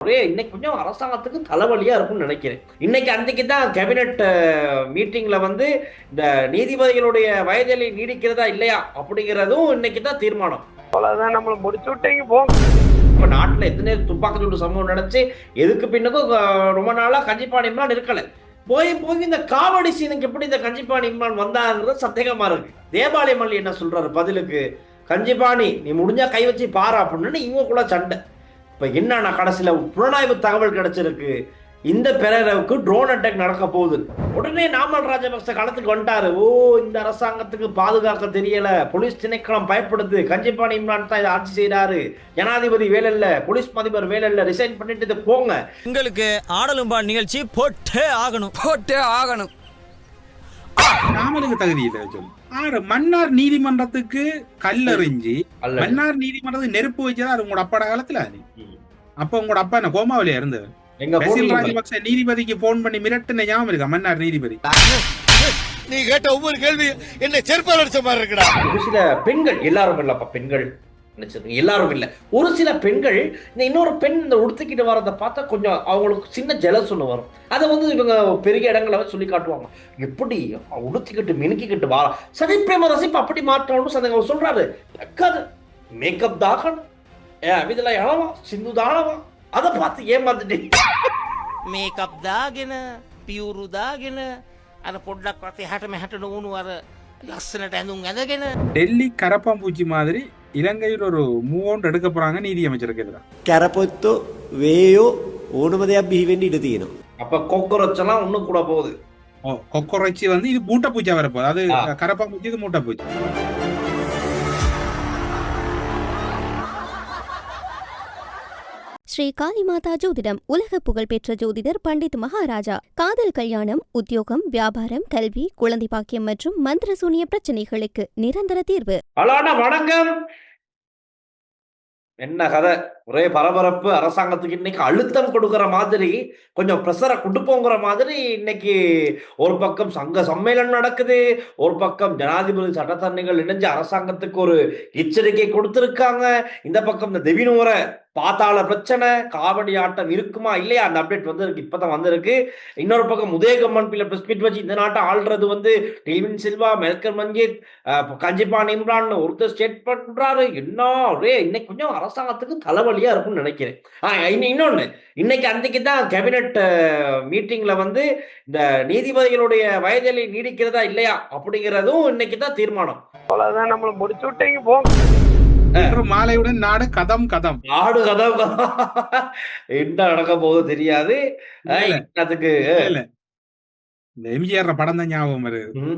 இன்னைக்கு கொஞ்சம் அரசாங்கத்துக்கு தலைவலியா இருக்கும்னு நினைக்கிறேன். இன்னைக்கு அன்றைக்கு தான் கேபினெட் மீட்டிங்ல வந்து இந்த நீதிபதிகளுடைய வயதிலை நீடிக்கிறதா இல்லையா அப்படிங்கிறதும் இன்னைக்கு தான் தீர்மானம். அவ்வளவுதான், நம்மள முடிச்சு விட்டீங்க போங்க. இப்ப நாட்டுல எத்தனை துப்பாக்கிச்சூடு சம்பவம் நடந்துச்சு, எதுக்கு பின்னுக்கும் ரொம்ப நாளா கஞ்சிப்பாடி இம்ரான் இருக்கல. போய் போய் இந்த காவடி சீனுக்கு எப்படி இந்த கஞ்சிப்பாடி இம்ரான் வந்தாங்கிறது சந்தேகமா இருக்கு. தேபாலி மல்லி என்ன சொல்றாரு பதிலுக்கு, கஞ்சிபாணி நீ முடிஞ்சா கை வச்சு பாரு அப்படின்னு இவங்க கூட சண்டை. இப்ப என்ன கடைசியில புலனாய்வு தகவல் கிடைச்சிருக்கு, இந்த பெரேராவுக்கு ட்ரோன் அட்டாக் நடக்க போகுது. உடனே நாமல் ராஜபக்ச களத்துக்கு வந்துட்டாரு. ஓ, இந்த அரசாங்கத்துக்கு பாதுகாக்க தெரியல, போலீஸ் திணைக்களம் பயப்படுது, கஞ்சிப்பாணி இம்ரான் தான் இதை ஆட்சி செய்யறாரு, ஜனாதிபதி வேலை இல்ல, போலீஸ் அதிபர் வேலை இல்ல, ரிசைன் பண்ணிட்டு இதை போங்க. உங்களுக்கு ஆடலும்பா நிகழ்ச்சி போட்டே ஆகணும். நாமலுக்கு தகுதி இல்லை சொல்லு. மன்னார் நீதிமன்றத்துக்கு கல்லறிஞ்சி மன்னார் நீதிமன்றத்துக்கு நெருப்பு வச்சதா உங்களோட அப்பாட காலத்துல. அப்ப உங்களோட அப்பா என்ன கோமாவிலியா இருந்தது? ராஜபக்ச நீதிபதிக்கு போன் பண்ணி மிரட்டுன ஞாபகம் இருக்கா? மன்னார் நீதிபதி நீ கேட்ட ஒவ்வொரு கேள்வி என்ன செருப்பால் அடிச்ச மாதிரி இருக்குடா. ஒரு சில பெண்கள், எல்லாரும் இல்லப்பா பெண்கள், எல்லாரும் இல்ல, ஒரு சில பெண்கள் இந்த இன்னொரு பெண் இந்த உடுத்திக்கிட்டு வரதை பார்த்தா கொஞ்சம் அவங்களுக்கு சின்ன ஜெலஸ் ஒன்று வரும். அதை வந்து இவங்க பெரிய இடங்களை சொல்லி காட்டுவாங்க. எப்படி உடுத்திக்கிட்டு மினுக்கிக்கிட்டு வா, சரி பிரேம ரசிப்பு அப்படி மாற்றணும்னு சந்தேகம் சொல்றாரு. மேக்கப் தாகணும், இதெல்லாம் எழவா சிந்து தானவா, அதை பார்த்து ஏமாந்துட்டேன். මේකප් දාගෙන පියවුරු දාගෙන අර පොඩ්ඩක් වතේ හැට මෙහට නොවුණු අර ලස්සනට ඇඳුම් ඇඳගෙන டெல்லி கரப்பாம்பூச்சி மாதிரி இலங்கையில் ஒரு மூவ் எடுக்க போறாங்க நீதி அமைச்சருக்கு எதிராக. කැරපොත්තෝ වේයෝ ඕනම දෙයක් බිහි වෙන්න ඉඩ තියෙනවා. அப்ப கொக்கரொச்செல்லாம் இன்னும் கூட போகுது. கொக்கரொச்சி வந்து இது மூட்டைப்பூச்சா வரப்போகுது. அது கரப்பாம்பூச்சி, இது மூட்டைப்பூச்சி. ஸ்ரீ காளிமாதா ஜோதிடம் உலக புகழ்பெற்ற ஜோதிடர் பண்டித் மகாராஜா. காதல், கல்யாணம், உத்தியோகம், வியாபாரம், கல்வி, குழந்தை பாக்கியம் மற்றும் மந்திர சூனிய பிரச்சனைகளுக்கு நிரந்தர தீர்வு. வணக்கம். என்ன கதை, ஒரே பரபரப்பு. அரசாங்கத்துக்கு இன்னைக்கு அழுத்தம் கொடுக்கிற மாதிரி, கொஞ்சம் பிரஷரை கொடுப்போங்கிற மாதிரி இன்னைக்கு ஒரு பக்கம் சங்க சம்மேளனம் நடக்குது, ஒரு பக்கம் ஜனாதிபதி சட்டத்தரணிகள் இணைஞ்சு அரசாங்கத்துக்கு ஒரு எச்சரிக்கை கொடுத்திருக்காங்க. இந்த பக்கம் இந்த தெவினூர பாத்தாள பிரச்சனை, காவடி ஆட்டம் இருக்குமா இல்லையா, அந்த அப்டேட் வந்திருக்கு, இப்பதான் வந்திருக்கு. இன்னொரு பக்கம் உதயகம்மன் பிள்ளை பிரஸ் மீட் வச்சு இந்த நாட்டை ஆள்றது வந்து டெல்வின் சில்வா, மெல்கர் மஞ்சித், கஞ்சிபான் இம்ரான் ஒருத்தர் ஸ்டேட் பண்றாரு. என்ன ஒரே இன்னைக்கு கொஞ்சம் அரசாங்கத்துக்கு தலைவலியா இருக்கும்னு நினைக்கிறேன். இன்னொன்னு, இன்னைக்கு அன்றைக்கு தான் கேபினெட் மீட்டிங்ல வந்து இந்த நீதிபதிகளுடைய வயதிலை நீடிக்கிறதா இல்லையா அப்படிங்கிறதும் இன்னைக்கு தான் தீர்மானம். அவ்வளவுதான், நம்மள முடிச்சு விட்டீங்க போங்க. மாலையுடன் நாடு கதம் நாடு கதம் என்ன நடக்க போகுது தெரியாது. அதுக்கு இந்த எம்ஜிஆர் படம் தான் ஞாபகம் வருது.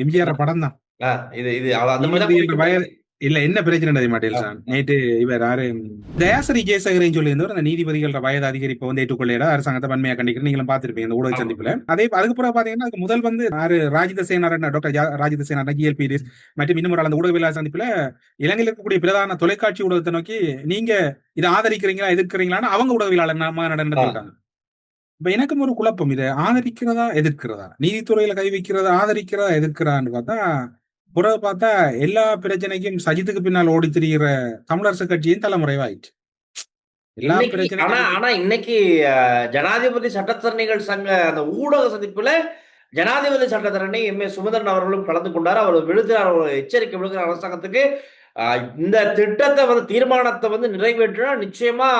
எம்ஜிஆர் படம் தான் இது அந்த மாதிரி இல்ல. என்ன பிரச்சனை மாட்டேன் நேற்று இவர் யாரு தயாசரி ஜெயசேகரன் சொல்லி இருந்தவர் அந்த நீதிபதிகளோட வயது அதிகரிப்பை வந்து ஏற்றுக்கொள்ள அரசாங்கத்தை வன்மையா கண்டிக்கிறேன். நீங்களும் பார்த்திருப்பீங்க இந்த ஊடக சந்திப்புல. அதுக்கு பிறகு பாத்தீங்கன்னா அதுக்கு முதல் வந்து ராஜித சேனாரன், டாக்டர் ராஜித சேனாரன், ஜிஎல்பி மற்றும் இன்னும் ஒரு அந்த ஊடகவியலாளர் சந்திப்புல இலங்கையில் இருக்கக்கூடிய பிரதான தொலைக்காட்சி ஊடகத்தை நோக்கி நீங்க இதை ஆதரிக்கிறீங்களா எதிர்க்கிறீங்களான்னு அவங்க ஊடகவியலாளர் நடந்துட்டாங்க. இப்ப எனக்கும் ஒரு குழப்பம், இதை ஆதரிக்கிறதா எதிர்க்கிறதா, நீதித்துறையில கை வைக்கிறதா ஆதரிக்கிறதா எதிர்க்கிறான்னு பார்த்தா எல்லா பிரச்சனைக்கும் சஜித்துக்கு பின்னால் ஓடி திரிகிற தமிழரசு கட்சியின் தலைமுறைவாயிடுச்சு எல்லா பிரச்சனையும். ஆனா இன்னைக்கு ஜனாதிபதி சட்டத்தரணிகள் சங்க அந்த ஊடக சந்திப்புல ஜனாதிபதி சட்டத்தரணி எம் ஏ சுமந்திரன் அவர்களும் கலந்து கொண்டார். அவர் விழுகிறார், ஒரு எச்சரிக்கை விழுகிற அரசாங்கத்துக்கு இந்த திட்டத்தை வந்து தீர்மானத்தை வந்து நிறைவேற்றினா நிச்சயமா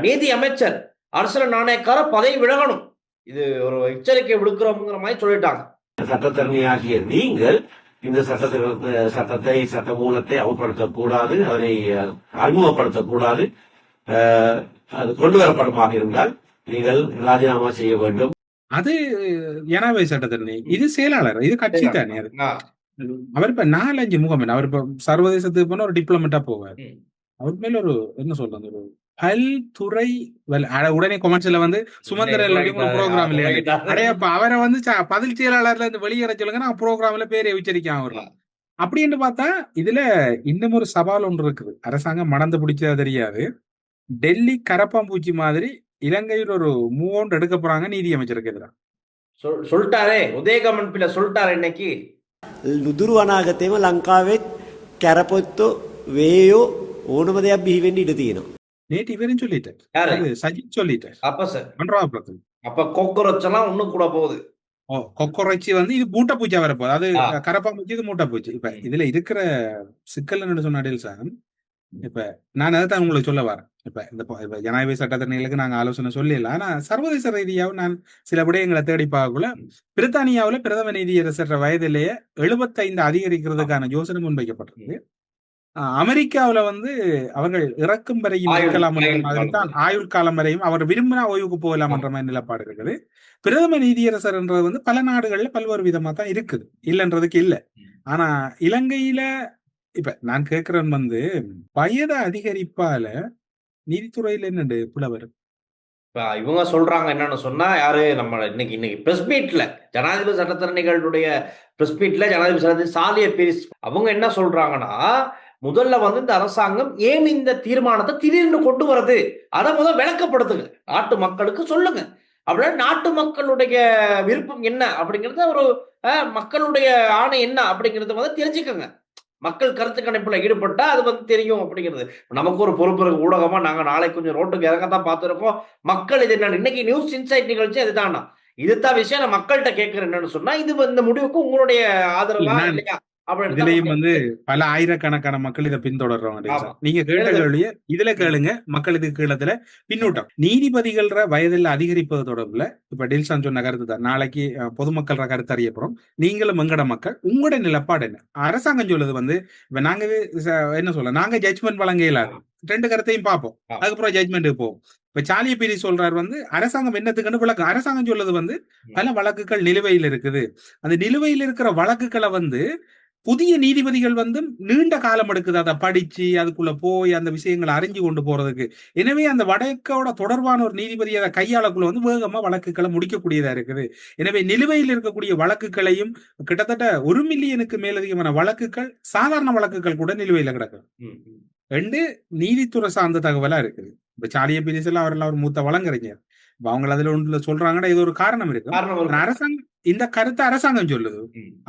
நீதி அமைச்சர் அரசியல் நாணயக்கார பதவி விலகணும், இது ஒரு எச்சரிக்கை விடுக்கிறோம்ங்கிற மாதிரி சொல்லிட்டாங்க. சட்டத்தரணியாகிய நீங்கள் இந்த சட்டத்தை சட்ட மூலத்தை அமல்படுத்தக்கூடாது, அதனை அறிமுகப்படுத்தக்கூடாது, அது கொண்டு வரப்படுமாக இருந்தால் நீங்கள் ராஜினாமா செய்ய வேண்டும். அது ஜனாதிபதி சட்டத்தரணி, இது செயலாளர், இது கட்சி தானே. அவர் இப்ப 4-5 முகம், அவர் இப்ப சர்வதேசத்துக்கு போன ஒரு டிப்ளமேட்டா போவார். அவர் மேல ஒரு என்ன சொல்றது, ஒரு பல்துறை உடனே கொமர்ஷியல வந்து சுமந்திரன் ப்ரோக்ராம் இல்லையா அடையப்ப அவரை வந்து பதில் செயலாளர்ல இருந்து வெளியேற சொல்லுங்க, நான் ப்ரோக்ராம்ல பேரை உச்சரிக்காம வரலாம் அப்படின்னு பார்த்தா இதுல இன்னும் ஒரு சவால் ஒன்று இருக்குது. அரசாங்கம் மணந்து பிடிச்சதா தெரியாது. டெல்லி கரப்பாம்பூச்சி மாதிரி இலங்கையில் ஒரு மூவ் எடுக்க போறாங்க நீதி அமைச்சருக்கு எதிராக. சொல்லிட்டாரே உதயகம்மன் பிள்ளை சொல்லிட்டாரு. இன்னைக்கு නුදුරු අනාගතේම ලංකාවේ කැරපොත්තෝ වේයෝ ඕනම දෙයක් බිහි වෙන්න ඉඩ තියෙනවා. நேற்று இவரும் சொல்லிட்டார், யாரு? அது சஜித் சொல்லிட்டார் அப்ப சார் 1ஆவது படத்துல. அப்ப கொக்கரோச் எல்லாம் இன்னும் கூட போகுது. கொக்கரைச்சி வந்து இது மூட்டை பூச்சா வரப்போகுது. அது ஆ. கரப்பாம்பூச்சி, இது மூட்டை பூச்சி. இப்ப ம். இதுல இருக்கிற சிக்கல் என்ன சொன்னாடில் சார், இப்ப நான் அதைத்தான் உங்களுக்கு சொல்ல வரேன். இப்ப ஜனாதிபதி சட்டத்தரணிகளுக்கு நாங்க ஆலோசனை சொல்லல. ஆனா சர்வதேச ரீதியாகவும் நான் சில விடயங்களை தேடி பார்க்கக்குள்ள, பிரித்தானியாவுல பிரதம நீதியரசர் வயதிலேயே 75 அதிகரிக்கிறதுக்கான யோசனை முன்வைக்கப்பட்டிருக்கு. அமெரிக்காவுல வந்து அவர்கள் இறக்கும் வரையும் ஆயுள் இருக்கலாம் என்ற ஆயுள் மாதிரி தான், காலம். ஆயுள் காலம் வரையும் அவர் விரும்பினா ஓய்வுக்கு போகலாம் என்ற மாதிரி நிலப்பாடு இருக்குது. பிரதம நீதியரசர் என்றது வந்து பல நாடுகள்ல பல்வேறு விதமா தான் இருக்குது, இல்லைன்றதுக்கு இல்ல. ஆனா இலங்கையில இப்ப நான் கேட்கிறேன் வந்து, வயது அதிகரிப்பால நீதித்துறையில என்னண்டு புலவர்? இப்ப இவங்க சொல்றாங்க என்னன்னு சொன்னா, யாரு நம்ம இன்னைக்கு பிரஸ் மீட்ல ஜனாதிபதி சட்டத்தரணிகளுடைய பிரஸ் மீட்ல ஜனாதிபதி சட்டத்தரணி சாலிய பீரிஸ் அவங்க என்ன சொல்றாங்கன்னா, முதல்ல வந்து இந்த அரசாங்கம் ஏன் இந்த தீர்மானத்தை திடீர்னு கொண்டு வருது, அதை முதல் விளக்கப்படுத்துங்க, நாட்டு மக்களுக்கு சொல்லுங்க. அப்படின்னா நாட்டு மக்களுடைய விருப்பம் என்ன அப்படிங்கறத ஒரு மக்களுடைய ஆணை என்ன அப்படிங்கறத வந்து தெரிஞ்சுக்கோங்க. மக்கள் கருத்து கணிப்புல ஈடுபட்டா அது வந்து தெரியும் அப்படிங்கிறது. நமக்கு ஒரு பொறுப்பு இருக்கு, ஊடகமா நாங்க நாளைக்கு கொஞ்சம் ரோட்டுக்கு இறங்கத்தான் பார்த்திருக்கோம். மக்கள் இது என்ன இன்னைக்கு நியூஸ் இன்சைட் நிகழ்ச்சி அதுதானா, இதுதான் விஷயம். நான் மக்கள்கிட்ட கேட்கிறேன் என்னன்னு சொன்னா, இது இந்த முடிவுக்கு உங்களுடைய ஆதரவா இல்லையா இதுலயும் வந்து அப்படின்னு. பல ஆயிரக்கணக்கான மக்கள் இதை பின்தொடர்றவங்க. ஆமா. நீங்க கேட்ட கேள்விய இதுல கேளுங்க, மக்கள் இதுக்கு கீழத்துல பின்னூட்டம். நீதிபதிகள வயதில் அதிகரிப்பது தொடர்புல இப்ப டில்சான் சொன்ன கருத்து தான் நாளைக்கு பொதுமக்கள் கருத்து அறியப்படும். நீங்களும் எங்கட மக்கள் உங்களோட நிலப்பாடு என்ன? அரசாங்கம் சொல்லுது வந்து, இப்ப நாங்க என்ன சொல்ல, நாங்க ஜட்ஜ்மெண்ட் வழங்க இயலாது, 2 கருத்தையும் பார்ப்போம், அதுக்கப்புறம் ஜட்ஜ்மெண்ட்டுக்கு போவோம். இப்ப சாலிய பீரி சொல்றாரு வந்து, அரசாங்கம் என்னத்துக்குன்னு விளக்கம். அரசாங்கம் சொல்லுது வந்து, பல வழக்குகள் நிலுவையில் இருக்குது, அந்த நிலுவையில் இருக்கிற வழக்குகளை வந்து புதிய நீதிபதிகள் வந்து நீண்ட காலம் எடுக்குது அதை படிச்சு அதுக்குள்ள போய் அந்த விஷயங்களை அறிஞ்சு கொண்டு போறதுக்கு. எனவே அந்த வழக்கோட தொடர்பான ஒரு நீதிபதி அதை கையாளக்குள்ள வந்து வேகமா வழக்குகளை முடிக்கக்கூடியதா இருக்குது. எனவே நிலுவையில் இருக்கக்கூடிய வழக்குகளையும் கிட்டத்தட்ட 1 மில்லியனுக்கு மேலதிகமான வழக்குகள், சாதாரண வழக்குகள் கூட நிலுவையில கிடக்கும். 2 நீதித்துறை சார்ந்த தகவலா இருக்குது. இப்ப சாலிய பீரிஸ் எல்லாம் அவரெல்லாம் ஒரு மூத்த வழங்கறிஞர். அவங்க அதுல ஒன்றுல சொல்றாங்கன்னா இது ஒரு காரணம் இருக்கு. அரசாங்கம் இந்த கருத்தை அரசாங்கம் சொல்லுது,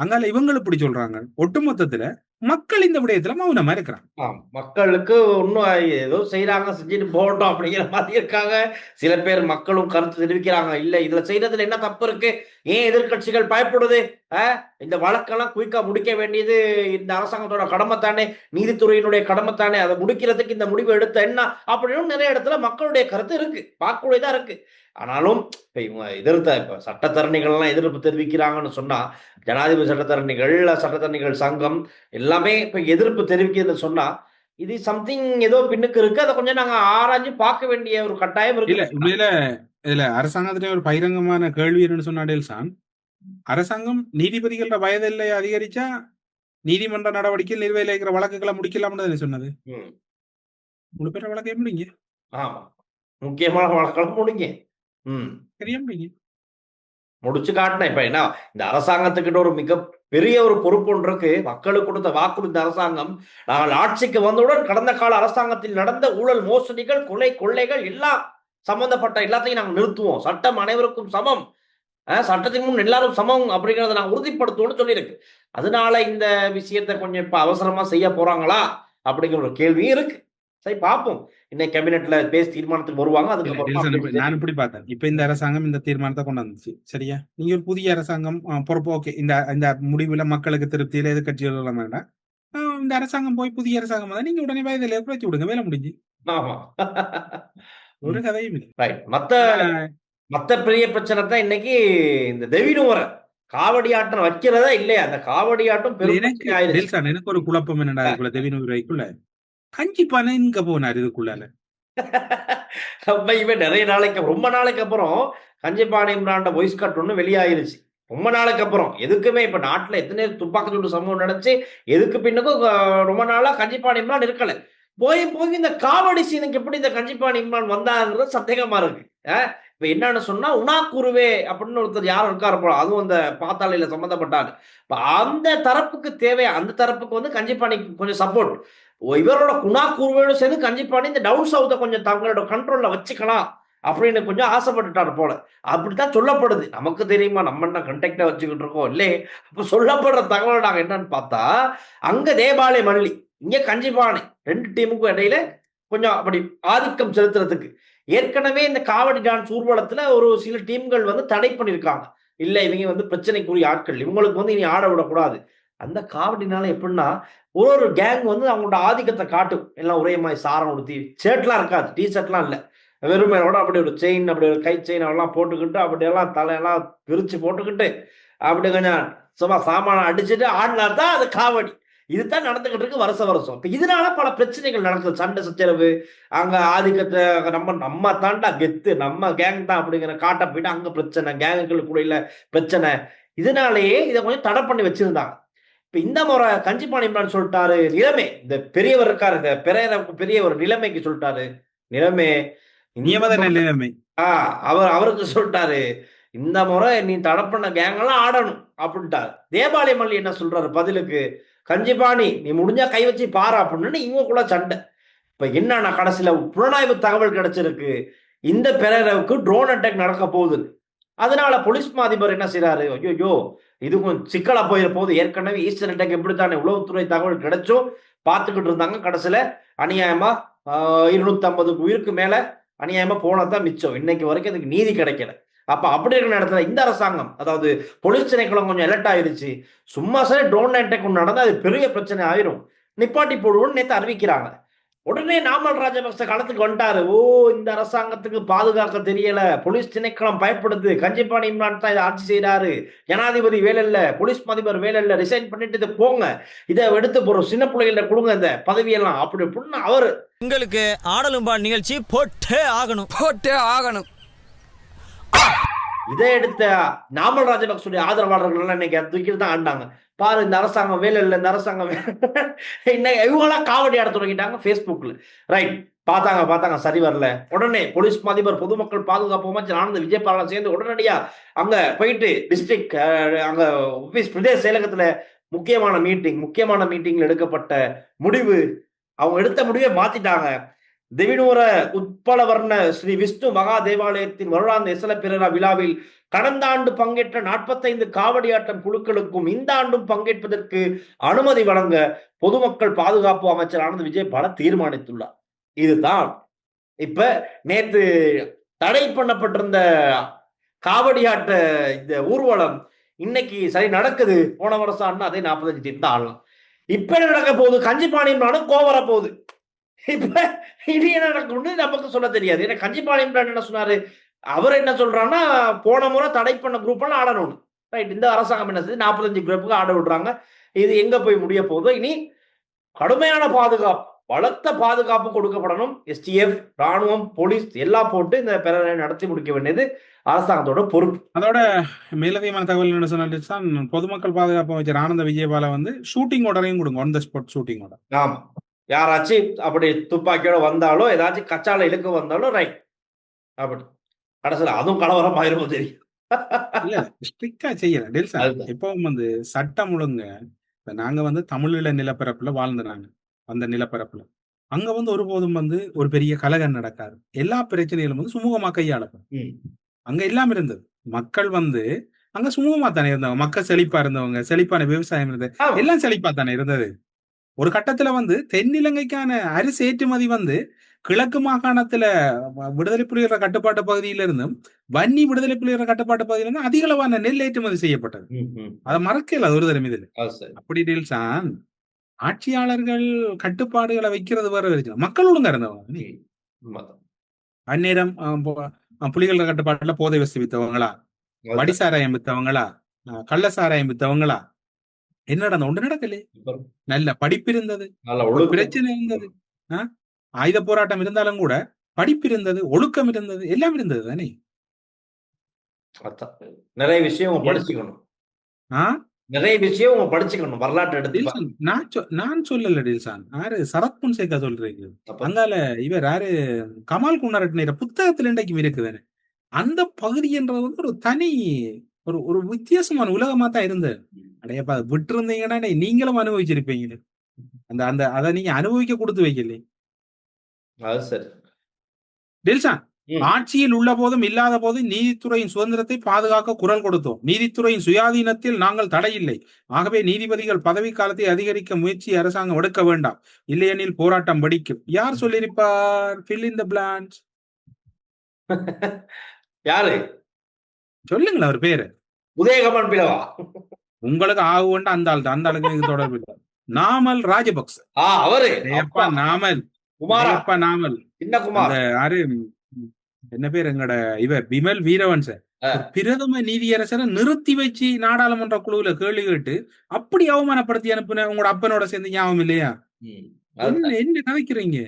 அங்கால இவங்க இப்படி சொல்றாங்க. ஒட்டுமொத்தத்துல மக்கள் இந்த விடயத்துல மௌனமா இருக்கிறாங்க. மக்களுக்கு ஒன்னும் ஏதோ செய்யறாங்க, செஞ்சுட்டு போகட்டும் அப்படிங்கிற மாதிரி இருக்காங்க. சில பேர் மக்களும் கருத்து தெரிவிக்கிறாங்க, இல்ல இதுல செய்யறதுல என்ன தப்பு இருக்கு, ஏன் எதிர்கட்சிகள் பயப்படுது, இந்த வழக்கெல்லாம் குயிக்கா முடிக்க வேண்டியது இந்த அரசாங்கத்தோட கடமை தானே, நீதித்துறையினுடைய கடமை தானே, அதை முடிக்கிறதுக்கு இந்த முடிவு எடுத்த என்ன அப்படின்னு நிறைய இடத்துல மக்களுடைய கருத்து இருக்கு, பார்க்கக்கூடியதா இருக்கு. ஆனாலும் இப்ப இவங்க இப்ப சட்டத்தரணிகள் எல்லாம் எதிர்ப்பு தெரிவிக்கிறாங்கன்னு சொன்னா, ஜனாதிபதி சட்டத்தரணிகள் சங்கம் எல்லாமே இப்ப எதிர்ப்பு தெரிவிக்கிறது சொன்னா, இது சம்திங் ஏதோ பின்னுக்கு இருக்கு, அதை கொஞ்சம் நாங்க ஆராய்ஞ்சு பார்க்க வேண்டிய ஒரு கட்டாயம் இருக்கு. இல்ல உண்மையில இதுல அரசாங்கத்துல ஒரு பகிரங்கமான கேள்வி என்னன்னு சொன்னாடேல் சான், அரசாங்கம் நீதிபதிகளோட வயதில்லை அதிகரிச்சா நீதிமன்ற நடவடிக்கையில் நிலுவையில் இருக்கிற வழக்குகளை முடிக்கலாம்னு சொன்னது. 3 பேர் வழக்கை முடிங்க. ஆமா, முக்கியமான வழக்கெல்லாம் முடிங்க. சரியா முடிங்க. முடிச்சு காட்டினேன். இப்ப என்ன, இந்த அரசாங்கத்துக்கிட்ட ஒரு மிக பெரிய ஒரு பொறுப்பு ஒன்று இருக்கு. மக்களுக்கு கொடுத்த வாக்குறுதி அரசாங்கம், நாங்கள் ஆட்சிக்கு வந்தவுடன் கடந்த கால அரசாங்கத்தில் நடந்த ஊழல், மோசடிகள், கொள்ளைகள் எல்லாம் சம்பந்தப்பட்ட எல்லாத்தையும் நாங்கள் நிறுத்துவோம், சட்டம் அனைவருக்கும் சமம், சட்டத்தின் முன் எல்லாரும் சமம் அப்படிங்கறத நாங்கள் உறுதிப்படுத்துவோம்னு சொல்லியிருக்கு. அதனால இந்த விஷயத்தை கொஞ்சம் இப்ப அவசரமா செய்ய போறாங்களா அப்படிங்கிற ஒரு கேள்வியும் இருக்கு. சரி பார்ப்போம், இன்னைக்கு கேபினெட்ல பேசி தீர்மானத்துக்கு வருவாங்க. அதுக்கு நான் இப்படி பார்த்தேன், இப்ப இந்த அரசாங்கம் இந்த தீர்மானத்தை கொண்டு வந்துச்சு, சரியா? நீங்க ஒரு புதிய அரசாங்கம் பொறுப்பு, ஓகே, இந்த முடிவுல மக்களுக்கு திருப்தியில எதிர்கட்சிகள் வேண்டாம், இந்த அரசாங்கம் போய் புதிய அரசாங்கம் தான் நீங்க உடனே வயதில் குறைச்சு விடுங்க, வேலை முடிஞ்சு. ஆமா, ஒரு கதையும் இல்லை. ரைட். மத்த பெரிய பிரச்சனை தான் இன்னைக்கு இந்த தெவினூர காவடி ஆட்டம் வைக்கிறதா இல்லையா, அந்த காவடி ஆட்டம் எனக்கு ஒரு குழப்பம் என்னடா இருக்குள்ள, தெவினூரைக்குள்ள கஞ்சி பானை இங்க போனார் இதுக்குள்ளால. நிறைய நாளைக்கு ரொம்ப நாளைக்கு அப்புறம் கஞ்சிபானை இம்ரான் வாய்ஸ் கட் ஒண்ணு வெளியாயிருச்சு. ரொம்ப நாளைக்கு அப்புறம் எதுக்குமே இப்ப நாட்டுல எத்தனை துப்பாக்கி சூடு சம்பவம் நடந்துச்சு, எதுக்கு பின்னுக்கும் ரொம்ப நாளா கஞ்சிபானை இம்ரான் இருக்கல. போய் இந்த காவடி சீனுக்கு எப்படி இந்த கஞ்சிபானை இம்ரான் வந்தாங்கிறது சந்தேகமா இருக்கு. இப்ப என்னன்னு சொன்னா, உணாக்குருவே அப்படின்னு ஒருத்தர் யாரும் இருக்காரு போல, அதுவும் அந்த பாத்தாளியில சம்பந்தப்பட்டாரு. அந்த தரப்புக்கு தேவை, அந்த தரப்புக்கு வந்து கஞ்சிபானைக்கு கொஞ்சம் சப்போர்ட், இவரோட குணாக்குருவோட சேர்ந்து கஞ்சிப்பாணி இந்த டவுன் சவுத்தை கொஞ்சம் தங்களோட கண்ட்ரோல்ல வச்சுக்கலாம் அப்படின்னு கொஞ்சம் ஆசைப்பட்டுட்டாரு போல, அப்படித்தான் சொல்லப்படுது. நமக்கு தெரியுமா, நம்ம என்ன கண்டெக்டா வச்சுக்கிட்டு இருக்கோம் இல்லையே. அப்ப சொல்லப்படுற தகவல் நாங்க என்னன்னு பார்த்தா, அங்க தேபாலை மல்லி, இங்க கஞ்சிபானை, 2 டீமுக்கும் இடையில கொஞ்சம் அப்படி ஆதிக்கம் செலுத்துறதுக்கு. ஏற்கனவே இந்த காவடி டான்ஸ் ஊர்வலத்துல ஒரு சில டீம்கள் வந்து தடை பண்ணியிருக்காங்க. இல்ல இவங்க வந்து பிரச்சனைக்குரிய ஆட்கள். இவங்களுக்கு வந்து இனி ஆட விடக்கூடாது. அந்த காவடினால எப்படின்னா, ஒரு கேங் வந்து அவங்களோட ஆதிக்கத்த காட்டும். எல்லாம் ஒரே மாரி சாரம் உடுத்தி, ஷர்ட்லாம் இருக்காது. டீ ஷர்ட்லாம் இல்ல. வெறும் மேலோட அப்படி ஒரு செயின், அப்படி ஒரு கை செயின் அதெல்லாம் போட்டுக்கிட்டு, அப்படியெல்லாம் தலையெல்லாம் விரிச்சு போட்டுக்கிட்டு, அப்படி கொஞ்சம் சும்மா சாமான அடிச்சுட்டு ஆடுனா தான் அது காவடி. இதுதான் நடந்துகிட்டு இருக்கு வருஷம் வருஷம். இப்ப இதனால பல பிரச்சனைகள் நடக்குது. சண்டை சச்சரவு, அங்க ஆதிக்கத்த நம்ம நம்ம தான்டா கெத்து, நம்ம கேங் தான் அப்படிங்கிற காட்ட போயிட்டு அங்க பிரச்சனை, கேங்குகளுக்குள்ள பிரச்சனை. இதனாலேயே இத கொஞ்சம் தடை பண்ணி வச்சிருந்தாங்க. இப்ப இந்த முறை கஞ்சிபாணி இம்ரான் சொல்லிட்டாரு, நிலைமை இந்த பெரியவர் இருக்காரு, இந்த பெரியவருக்கு பெரிய ஒரு நிலைமைக்கு சொல்லிட்டாரு. நிலைமை நியமத நிலைமை. அவருக்கு சொல்லிட்டாரு, இந்த முறை நீ தடை பண்ண கேங் எல்லாம் ஆடணும் அப்படின்ட்டாரு. தேபாலய மல்லி என்ன சொல்றாரு பதிலுக்கு, கஞ்சிபாணி நீ முடிஞ்சா கை வச்சு பாரு அப்படின்னு இவங்களுக்குள்ள சண்டை. இப்ப என்னன்னா கடைசியில புலனாய்வு தகவல் கிடைச்சிருக்கு, இந்த பெரேராவுக்கு ட்ரோன் அட்டாக் நடக்க போகுது. அதனால போலீஸ் அதிபர் என்ன செய்யறாரு, ஐயோ இது கொஞ்சம் சிக்கலா போயிட போகுது. ஏற்கனவே ஈஸ்டர் அட்டாக் எப்படித்தானே உளவுத்துறை தகவல் கிடைச்சும் பார்த்துக்கிட்டு இருந்தாங்க. கடைசியில அநியாயமா 250 உயிருக்கு மேல அநியாயமா போனதான் மிச்சம். இன்னைக்கு வரைக்கும் அதுக்கு நீதி கிடைக்கல. அப்ப அப்படி இருக்கிற இடத்துல இந்த அரசாங்கம், அதாவது போலீஸ் திணைக்களம் கொஞ்சம் அலர்ட் ஆயிருச்சு. சும்மா சரி ட்ரோன் அட்டாக் நடந்தா அது பெரிய பிரச்சனை ஆயிரும், நிப்பாட்டி போடுவோம்னு நேத்து அறிவிக்கிறாங்க. உடனே நாமல் ராஜபக்ச களத்துக்கு வந்துட்டாரு. ஓ இந்த அரசாங்கத்துக்கு பாதுகாக்க தெரியல, போலீஸ் திணைக்களம் பயப்படுது, கஞ்சிபாணி இம்ரான் தான் இதை ஆட்சி செய்யறாரு, ஜனாதிபதி வேலை இல்ல, போலீஸ் அதிபர் வேலை இல்ல, ரிசைன் பண்ணிட்டு இதை போங்க, இதை எடுத்து போறோம், சின்ன பிள்ளைகள கொடுங்க இந்த பதவியெல்லாம் அப்படி அப்படின்னு அவரு. உங்களுக்கு ஆடலும்பா நிகழ்ச்சி போட்டே ஆகணும். இதை எடுத்த நாமல் ராஜபக்சுடைய ஆதரவாளர்கள் எல்லாம் இன்னைக்கு தூக்கிட்டு தான் ஆண்டாங்க. பாரு இந்த அரசாங்கம் வேலை இல்லை, இந்த அரசாங்கம் இன்னைக்கு இவங்கெல்லாம் காவடி ஆட தொடங்கிட்டாங்க பேஸ்புக்ல. ரைட், பார்த்தாங்க சரி வரல. உடனே போலீஸ் அதிபர் பொதுமக்கள் பாதுகாப்பு அமைச்சர் ஆனந்த் விஜயபாலன் சேர்ந்து உடனடியா அங்க போயிட்டு டிஸ்ட்ரிக்ட் அங்க ஆபீஸ் பிரதேச செயலகத்துல முக்கியமான மீட்டிங்ல எடுக்கப்பட்ட முடிவு, அவங்க எடுத்த முடிவை மாத்திட்டாங்க. தெவினூர உட்பலவர்ண ஸ்ரீ விஷ்ணு மகா தேவாலயத்தின் வருடாந்த எசல பெரேரா விழாவில் கடந்த ஆண்டு பங்கேற்ற 45 காவடியாட்டம் குழுக்களுக்கும் இந்த ஆண்டும் பங்கேற்பதற்கு அனுமதி வழங்க பொதுமக்கள் பாதுகாப்பு அமைச்சர் ஆனந்த் விஜயபால தீர்மானித்துள்ளார். இதுதான் இப்ப நேத்து தடை பண்ணப்பட்டிருந்த காவடியாட்ட இந்த ஊர்வலம் இன்னைக்கு சரி நடக்குது. போன வருஷம் ஆனா அதே 45 டீம் தான் ஆடலாம். இப்ப என்ன நடக்க போகுது, கஞ்சிபாணி இம்ரானும் கோவர போகுது. இப்ப இனி என்ன நடக்கும்னு நமக்கு சொல்ல தெரியாது. ஏன்னா கஞ்சிபாணி இம்ரான் என்ன சொன்னாரு, அவர் என்ன சொல்றாருன்னா போன முறை தடை பண்ண குரூப் எல்லாம் ஆடணும். ரைட், இந்த அரசாங்கம் என்ன செய்யுது 45 குரூப்புக்கு ஆட விடுறாங்க. இது எங்க போய் முடிய போதோ. இனி கடுமையான பாதுகாப்பு, பலத்த பாதுகாப்பு கொடுக்கப்படணும். STF, ராணுவம், போலீஸ் எல்லாம் போட்டு இந்த பெரேரை நடத்தி முடிக்க வேண்டியது அரசாங்கத்தோட பொறுப்பு. அதோட மேலதிகமான தகவல் என்ன சொன்னா, பொதுமக்கள் பாதுகாப்பு அமைச்சர் ஆனந்த விஜயபால வந்து ஷூட்டிங் ஆர்டரையும் கொடுங்க, on the spot shooting order. ஆமா, யாராச்சும் அப்படி துப்பாக்கியோட வந்தாலோ ஏதாச்சும் கச்சால இழுக்க வந்தாலும் ரைட் அப்படி கடைசியில் அதுவும் கலவரம் ஆயிரும் தெரியும். இல்ல ஸ்ட்ரிக்டா செய்யல டெல்சா. எப்பவும் வந்து சட்டம் ஒழுங்க, நாங்க வந்து தமிழீழ நிலப்பரப்புல வாழ்ந்தாங்க. அந்த நிலப்பரப்புல அங்க வந்து ஒருபோதும் வந்து ஒரு பெரிய கலகம் நடக்காது. எல்லா பிரச்சனைகளும் வந்து சுமூகமா கையாளப்படும். அங்க எல்லாம் இருந்தது. மக்கள் வந்து அங்க சுமூகமா தானே இருந்தவங்க, மக்கள் செழிப்பா இருந்தவங்க, செழிப்பான விவசாயம் இருந்தது, எல்லாம் செழிப்பா தானே இருந்தது. ஒரு கட்டத்துல வந்து தென்னிலங்கைக்கான அரிசி ஏற்றுமதி வந்து கிழக்கு மாகாணத்துல விடுதலை புலிகள கட்டுப்பாட்டு பகுதியில இருந்தும் வன்னி விடுதலை புலிகள கட்டுப்பாட்டு பகுதியில இருந்து அதிக அளவான நெல் ஏற்றுமதி செய்யப்பட்டது. அதை மறக்கல ஒரு தரம் இதுல. அப்படி டீல்ஸான் ஆட்சியாளர்கள் கட்டுப்பாடுகளை வைக்கிறது வேற வரைக்கும் மக்கள் ஒழுங்கா இருந்தவங்க. அந்நேரம் புலிகள் கட்டுப்பாட்டுல போதை வசதி வித்தவங்களா, வடிசாராயம் வித்தவங்களா, கள்ளசாராயம் வித்தவங்களா, என்ன நடந்த ஒன்று நடக்கல. நல்ல படிப்பு இருந்தது, பிரச்சனை இருந்தது, ஆயுத போராட்டம் இருந்தாலும் கூட படிப்பு இருந்தது, ஒழுக்கம் இருந்தது, எல்லாம் இருந்தது தானே. நிறைய விஷயம் படிச்சுக்கணும், நிறைய விஷயம் படிச்சுக்கணும் வரலாற்று எடுத்து. நான் சொல்லல டீல்சான், யாரு சரத் பொன்சேகா சொல்றீங்க. அங்கால இவர் யாரு கமால் குன்னரட்ன புத்தகத்துல இன்றைக்கும் இருக்குதானே. அந்த பகுதி என்றது வந்து ஒரு தனி ஒரு வித்தியாசமான உலகமா தான் இருந்தது. அடையப்பா விட்டு இருந்தீங்கன்னா நீங்களும் அனுபவிச்சிருப்பீங்க. அந்த அந்த அதை நீங்க அனுபவிக்க கொடுத்து வைக்கல. அது சரி டெல்சான். ஆட்சியில் உள்ள போதும் இல்லாத போதும் நீதித்துறையின் சுதந்திரத்தை பாதுகாக்க குரல் கொடுத்தோம். நீதித்துறையின் சுயாதீனத்தில் நாங்கள் தடையில்லை. ஆகவே நீதிபதிகள் பதவி காலத்தை அதிகரிக்க முயற்சி அரசாங்கம் எடுக்க வேண்டாம், இல்லையெனில் போராட்டம் வெடிக்கும். யார் சொல்லியிருப்பார்? fill in the blanks. யாரு? சொல்லுங்களேன் அவர் பேரு. உதயகமன் பிளவா? உங்களுக்கு ஆகு வேண்டாம், அந்த ஆளுக்கு எனக்கு தொடர்பு இல்லை. நாமல் ராஜபக்ச. அவரு நாமல் குமாரா, நாமல் சின்ன குமார். யாரு என்ன பேர்? எங்கட இவர் விமல் வீரவன்ச பிரதம நீதியரசரை நிறுத்தி வச்சு நாடாளுமன்ற குழுவுல கேள்வி கேட்டு அப்படி அவமானப்படுத்தி அனுப்புன உங்களோட அப்பனோட சேர்ந்து ஞாபகம் இல்லையா? என்ன கதைக்கிறீங்க?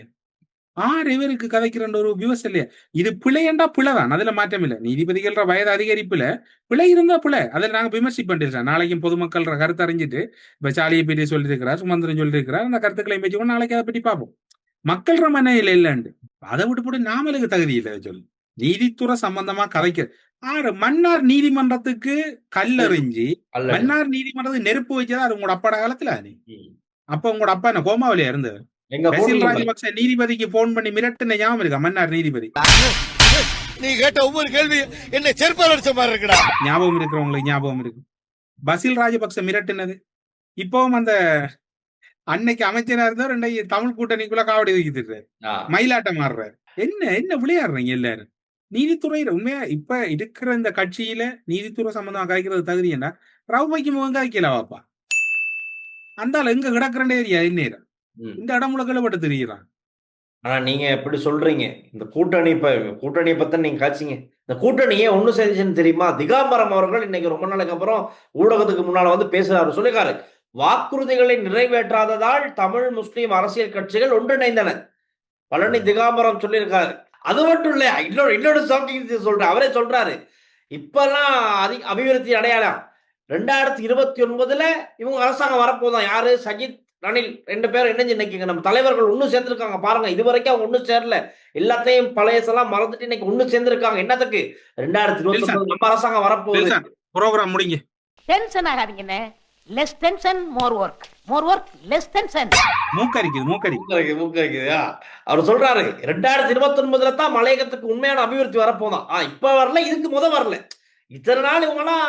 இவருக்கு கதைக்கிற ஒரு விவசாயம் இல்லையா? இது பிழையண்டா பிழைதான், அதுல மாற்றம் இல்லை. நீதிபதிகள வயது அதிகரிப்புல பிழை இருந்தா பிழை, அதில் நாங்க விமர்சிப்பேன். நாளைக்கும் பொதுமக்கள் கருத்து அறிஞ்சிட்டு இப்ப சாலியை பற்றி சொல்லியிருக்கிறார், சுமந்திரன் சொல்லியிருக்கிறார், அந்த கருத்துக்களை வச்சுக்கோ நாளைக்கு அதை பற்றி பார்ப்போம். மக்கள் மனையில இல்லைண்டு அதை விட்டு போட்டு நாமளுக்கு தகுதி இல்லை சொல்லு. நீதித்துறை சம்பந்தமா கதைக்க மன்னார் நீதிமன்றத்துக்கு கல்லறிஞ்சு மன்னார் நீதிமன்றத்துக்கு நெருப்பு வச்சதா அது உங்களோட அப்பாட காலத்துல. அப்ப உங்களோட அப்பா என்ன கோமாவிலியா இருந்தது? பசில் ராஜபக்ச நீதிபதிக்கு போன் பண்ணி மிரட்டுன ஞாபகம் இருக்கா? மன்னார் நீதிபதி நீ கேட்ட ஒவ்வொரு கேள்வி என்ன செருப்பால் அடிச்ச மாதிரி இருக்குடா. ஞாபகம் இருக்கிறவங்களுக்கு ஞாபகம் இருக்கு பசில் ராஜபக்ச மிரட்டுனது. இப்பவும் அந்த அன்னைக்கு அமைச்சரா இருந்தார், இன்னைக்கு தமிழ் கூட்டணிக்குள்ள காவடி தூக்கிட்டு மயிலாட்டம் ஆடுறாரு. என்ன விளையாடுறீங்க எல்லாரும்? நீதித்துறையில உண்மையா இப்ப இருக்கிற இந்த கட்சியில நீதித்துறை சம்பந்தமா காய்க்கிறது தகுதி என்ன? ரவுமைக்கு முகம் காய்க்கல வாப்பா. அந்த ஆள் எங்க கிடக்குறேன் ஏரியா இந்நேரம் இந்த இடம் முழுக்க தெரியுறான். ஆனா நீங்க எப்படி சொல்றீங்க? இந்த கூட்டணியை பத்தி நீங்க காய்ச்சிங்க. இந்த கூட்டணியை ஒண்ணு செஞ்சுன்னு தெரியுமா? திகாம்பரம் அவர்கள் இன்னைக்கு ரொம்ப நாளைக்கு அப்புறம் ஊடகத்துக்கு முன்னால வந்து பேசுறாரு, சொல்லிருக்காரு, வாக்குறுதிகளை நிறைவேற்றாததால் தமிழ் முஸ்லிம் அரசியல் கட்சிகள் ஒன்றிணைந்தன. பழனி திகாம்பரம் சொல்லியிருக்காரு. அது மட்டும் இல்ல, இன்னொரு ஷாக்கிங் சொல்றேன். அவரே சொல்றாரு, இப்பெல்லாம் அபிவிருத்தி அடையாளம் 2029 இவங்க அரசாங்கம் வரப்போதான். யாரு? சஜித், ரணில் 2 பேரும் இணைஞ்சு இன்னைக்கு நம்ம தலைவர்கள் ஒண்ணு சேர்ந்திருக்காங்க. பாருங்க, இதுவரைக்கும் அவங்க ஒண்ணு சேரல, எல்லாத்தையும் பழையசெல்லாம் மறந்துட்டு இன்னைக்கு ஒண்ணு சேர்ந்திருக்காங்க. என்னத்துக்கு? 2029 நம்ம அரசாங்கம் வரப்போகுது. ப்ரோகிராம் முடிங்க. டென்ஷன் ஆகாதீங்கண்ணே. Less tension more work, more work less tension. மூக்கரிக்குது. அவர் சொல்றாரு 2029 தான் மலையகத்துக்கு உண்மையான அபிவிருத்தி வரப்போதான். இப்ப வரல, இதுக்கு வரல. இத்தனை நாள் இவங்கலாம்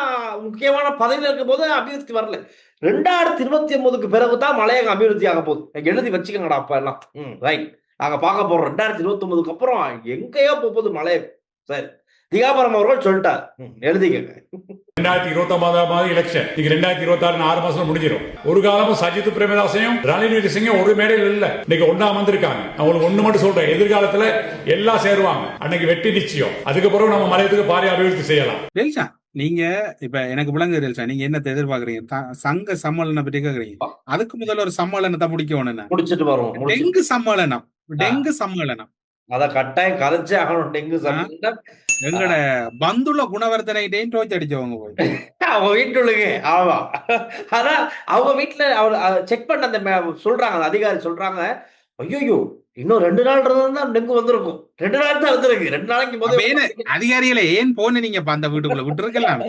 முக்கியமான பதவியில் இருக்கும் போது அபிவிருத்தி வரல. 2029க்கு பிறகுதான் மலையகம் அபிவிருத்தி ஆக போகுது. எழுதி வச்சுக்கோங்கடா அப்ப எல்லாம். ரைட், நாங்க பார்க்க போறோம் 2029க்கு அப்புறம் எங்கேயோ போகுது மலையகம். சரி, திகாபரம் அவர்கள் சொல்லிட்டார், எழுதிக்கங்க. 2029 எலெக்ஷன் 2026 6 மாசம் முடிஞ்சிடும். ஒரு காலமும் சஜித் பிரேமதாசையும் ரணில் விக்ரமசிங்கும் ஒரு மேடையில் இல்ல, இன்னைக்கு ஒண்ணா வந்திருக்காங்க. அவங்களுக்கு ஒண்ணு மட்டும் சொல்றேன், எதிர்காலத்துல எல்லாம் சேருவாங்க. அன்னைக்கு வெற்றி நிச்சயம். அதுக்கப்புறம் நம்ம மலையத்துக்கு பாரிய அபிவிருத்தி செய்யலாம். டெல்சா, நீங்க இப்ப எனக்கு விளங்கு டெல்சா, நீங்க என்னத்தை எதிர்பார்க்கறீங்க? சங்க சம்மேளனம் பற்றி கேக்குறீங்க. அதுக்கு முதல்ல ஒரு சம்மேளனத்தை முடிக்கணும், முடிச்சிட்டு வரும். டெங்கு சம்மேளனம் அத கட்டாயம் கதைச்சே ஆகணும். டெங்கு சம்மேளனம் எங்கட பந்துள்ள குணவர்த்தனைகிட்டையும் டோச்சு அடிச்சவங்க போய் அவங்க வீட்டுள்ளுங்க. ஆமா, ஆனா அவங்க வீட்டுல அவர் செக் பண்ண அந்த சொல்றாங்க, அந்த அதிகாரி சொல்றாங்க, ஐயோ இன்னும் 2 நாள் இருந்தா டெங்கு வந்திருக்கும். 2 நாள் தான் வந்திருக்கு. 2 நாளைக்கு முதல்ல அதிகாரிகளை ஏன் போன நீங்க அந்த வீட்டுக்குள்ள விட்டு இருக்கலாம்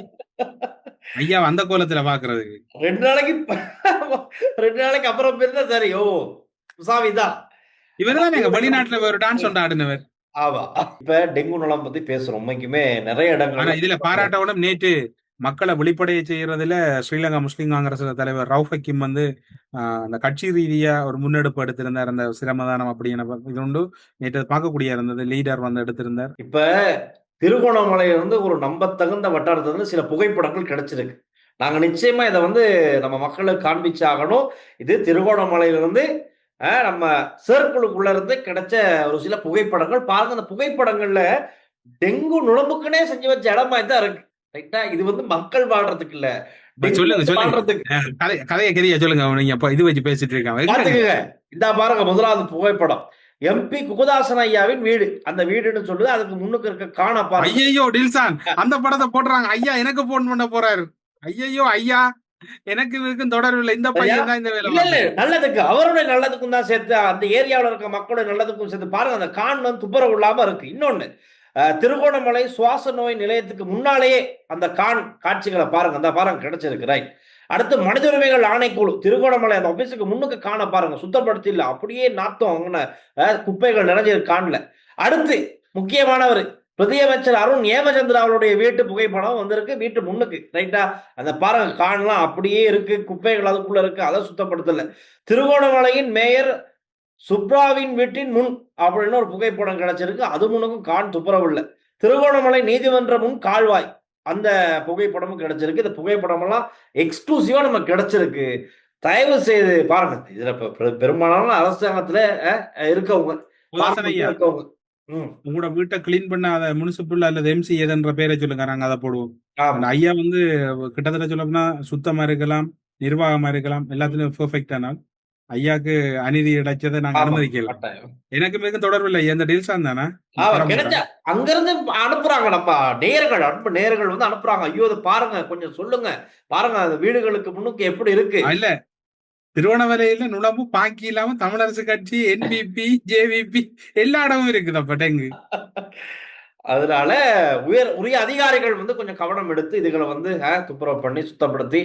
ஐயா அந்த கோலத்துல பாக்குறதுக்கு. 2 நாளைக்கு அப்புறம் இருந்தா சரி. சாவிதான் இவர்தான் எங்க வெளிநாட்டுல ஒரு டான்ஸ் ஒன்று ஆடினவர். ஆமா, இப்ப டெங்கு நலம் பத்தி பேசுறோம். உண்மைக்குமே நிறைய இடங்கள். ஆனா இதுல பாராட்டோட நேற்று மக்களை வெளிப்படைய செய்யறதுல ஸ்ரீலங்கா முஸ்லீம் காங்கிரஸ் தலைவர் ரவுஃப் ஹக்கீம் வந்து அந்த கட்சி ரீதியா ஒரு முன்னெடுப்பு எடுத்திருந்தார். அந்த சிரமதானம் அப்படின்னு இது உண்டு. நேற்று பார்க்கக்கூடிய இருந்தது, லீடர் வந்து எடுத்திருந்தார். இப்ப திருகோணமலையில இருந்து ஒரு நம்பத்தகுந்த வட்டாரத்துல இருந்து சில புகைப்படங்கள் கிடைச்சிருக்கு. நாங்க நிச்சயமா இதை வந்து நம்ம மக்களுக்கு காண்பிச்சாகணும். இது திருகோணமலையிலிருந்து நம்ம செயற்குழுக்குள்ள இருந்து கிடைச்ச ஒரு சில புகைப்படங்கள் பாருங்க. அந்த புகைப்படங்கள்ல டெங்கு நுழம்புக்குனே செஞ்சு வச்ச இடமா தான் இருக்கு. ரைட்டா? இது வந்து மக்கள் வாழ்றதுக்கு இல்ல, கதையை சொல்லுங்க. நீங்க இது வச்சு பேசிட்டு இருக்காங்க. இந்த பாருங்க, முதலாவது புகைப்படம் MP குகதாசன் ஐயாவின் வீடு. அந்த வீடுன்னு சொல்லுது, அதுக்கு முன்னுக்கு இருக்க காண பாருங்க. ஐயோ டில்சான் அந்த படத்தை போடுறாங்க. ஐயா எனக்கு போன் பண்ண போறாரு. ஐயோ ஐயா எனக்கு இதுக்கும் தொடர்பில்லை, இந்த பையன் தான் இந்த வேலை. இல்ல நல்லதுக்கு, அவருடைய நல்லதுக்கும் தான் சேர்த்து, அந்த ஏரியாவில் இருக்க மக்களுடைய நல்லதுக்கும் சேர்த்து பாருங்க. அந்த கான் வந்து துப்புரவு இல்லாம இருக்கு. இன்னொன்னு, திருகோணமலை சுவாச நோய் நிலையத்துக்கு முன்னாலேயே அந்த காட்சிகளை பாருங்க. அந்த பாருங்க கிடைச்சிருக்கு. ரைட். அடுத்து மனித உரிமைகள் ஆணைக்குழு திருகோணமலை அந்த ஆபீஸுக்கு முன்னுக்கு காண பாருங்க. சுத்தப்படுத்தி இல்ல, அப்படியே நாத்தம் அங்கே குப்பைகள் நிறைஞ்சிருக்கு காணல. அடுத்து முக்கியமானவர் பிரதியமைச்சர் அருண் ஏமச்சந்திரா அவருடைய வீட்டு புகைப்படம் வந்திருக்கு வீட்டு முன்னுக்கு. ரைட்டா? அந்த பாருங்க கான்லாம் அப்படியே இருக்கு, குப்பைகள் அதுக்குள்ள இருக்கு, அதை சுத்தப்படுத்தல. திருகோணமலையின் மேயர் சுப்ராவின் வீட்டின் முன் அப்படின்னு ஒரு புகைப்படம் கிடைச்சிருக்கு. அது முன்னுக்கும் கான் துப்புரவு இல்லை. திருகோணமலை நீதிமன்ற முன் கால்வாய் அந்த புகைப்படமும் கிடைச்சிருக்கு. இந்த புகைப்படம் எல்லாம் எக்ஸ்க்ளூசிவா நமக்கு கிடைச்சிருக்கு. தயவு செய்து பாருங்க. இதுல பெரும்பாலான அரசாங்கத்துல இருக்கவங்க இருக்கவங்க உங்களோட வீட்டை கிளீன் பண்ணாத முனிசிபல் அல்லது எம்சி என்ற பேரை சொல்லுங்க, நாங்க அதை போடுவோம். ஆமா. ஐயா வந்து கிட்டத்தட்ட சொல்லப்போனா சுத்தமா இருக்கலாம், நிர்வாகமா இருக்கலாம், எல்லாத்துலயும் பெர்ஃபெக்ட். ஆனால் ஐயாக்கு அநீதி கிடைச்சதை நாங்க அனுமதிக்கலாம். கட்டாயம். எனக்கு மிக தொடர்பு இல்லை. எந்த டீல்ஸான் தானே கிடைச்ச அங்கிருந்து அனுப்புறாங்க, நம்ம நேயர்கள் அன்பு நேயர்கள் வந்து அனுப்புறாங்க. ஐயோ அது பாருங்க, கொஞ்சம் சொல்லுங்க, பாருங்க அந்த வீடுகளுக்கு முன்னுக்கு எப்படி இருக்கு. இல்ல திருவண்ணாமலையில நுழம்பு பாக்கி இல்லாம தமிழரசு கட்சி, என்பிபி, ஜேவிபி எல்லா இடமும் இருக்குது. அப்ப டெங்கு அதனால உரிய அதிகாரிகள் வந்து கொஞ்சம் கவனம் எடுத்து இதுகளை வந்து துப்புரவு பண்ணி சுத்தப்படுத்தி